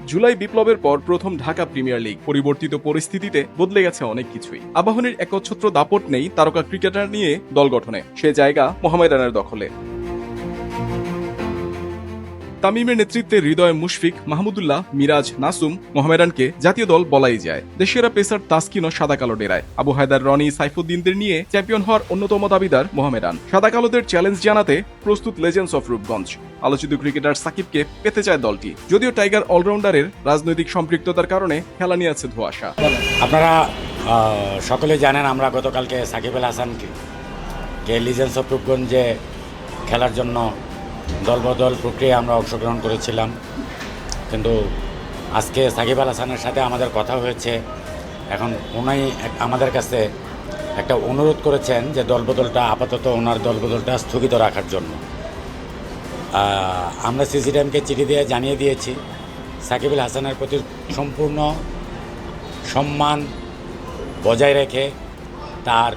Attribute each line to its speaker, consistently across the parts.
Speaker 1: জুলাই বিপ্লবের পর প্রথম ঢাকা প্রিমিয়ার লিগ পরিবর্তিত পরিস্থিতিতে বদলে গেছে অনেক কিছুই। আবাহনীর একচ্ছত্র দাপট নেই তারকা ক্রিকেটার নিয়ে দল গঠনে, সে জায়গা মোহামেডানের দখলে। তামিমের নেতৃত্বে হৃদয় মুশফিক, মাহমুদুল্লাহ, মিরাজ, নাসুম, মোহামেডানকে জাতীয় দল বলাই যায়। দেশেরা পেসার তাসকিনও সাদা কালো ডেরায়। আবু হায়দার, রনি, সাইফুদ্দিনদের নিয়ে চ্যাম্পিয়ন হওয়ার অন্যতম দাবিদার মোহামেডান। সাদা কালোদের চ্যালেঞ্জ জানাতে প্রস্তুত লেজেন্ডস অফ রূপগঞ্জ। আলোচিত ক্রিকেটার সাকিবকে পেতে চায় দলটি, যদিও টাইগার অলরাউন্ডারের রাজনৈতিক সম্পৃক্ততার কারণে খেলা নিয়ে আছে ধোঁয়াশা।
Speaker 2: আপনারা সকলে জানেন, আমরা গতকালকে সাকিব আল হাসানকে লিজেন্ডস অফ রূপগঞ্জে খেলার জন্য দলবদল প্রক্রিয়ায় আমরা অংশগ্রহণ করেছিলাম। কিন্তু আজকে সাকিব আল হাসানের সাথে আমাদের কথা হয়েছে। এখন উনি আমাদের কাছে একটা অনুরোধ করেছেন যে দলবদলটা আপাতত ওনার দলবদলটা স্থগিত রাখার জন্য। আমরা সিসিডিএমকে চিঠি দিয়ে জানিয়ে দিয়েছি সাকিব আল হাসানের প্রতি সম্পূর্ণ সম্মান বজায় রেখে তার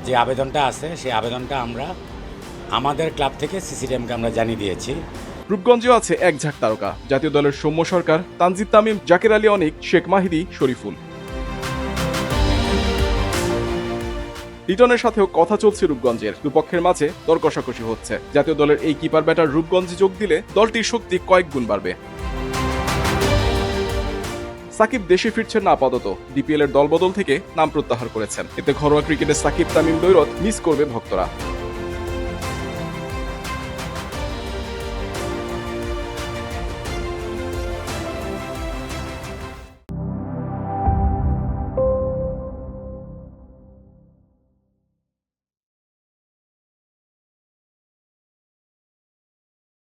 Speaker 2: যে আবেদনটা আছে সেই আবেদনটা আমরা আমাদের ক্লাব থেকে সিসিডিএমকে আমরা জানিয়ে দিয়েছি।
Speaker 1: রূপগঞ্জেও আছে এক ঝাঁক তারকা, জাতীয় দলের সৌম্য সরকার, তানজিদ তামিম, জাকের আলী অনিক, শেখ মাহিদি, শরীফুল। লিটনের সাথেও কথা চলছে রূপগঞ্জের, দুপক্ষের মাঝে দর কষাকষি হচ্ছে। জাতীয় দলের এই কিপার ব্যাটার রূপগঞ্জে যোগ দিলে দলটির শক্তি কয়েক গুণ বাড়বে। সাকিব দেশে ফিরছেন না আপাতত, ডিপিএল এর দলবদল থেকে নাম প্রত্যাহার করেছেন। এতে ঘরোয়া ক্রিকেটে সাকিব তামিম দ্বৈরথ মিস করবে ভক্তরা।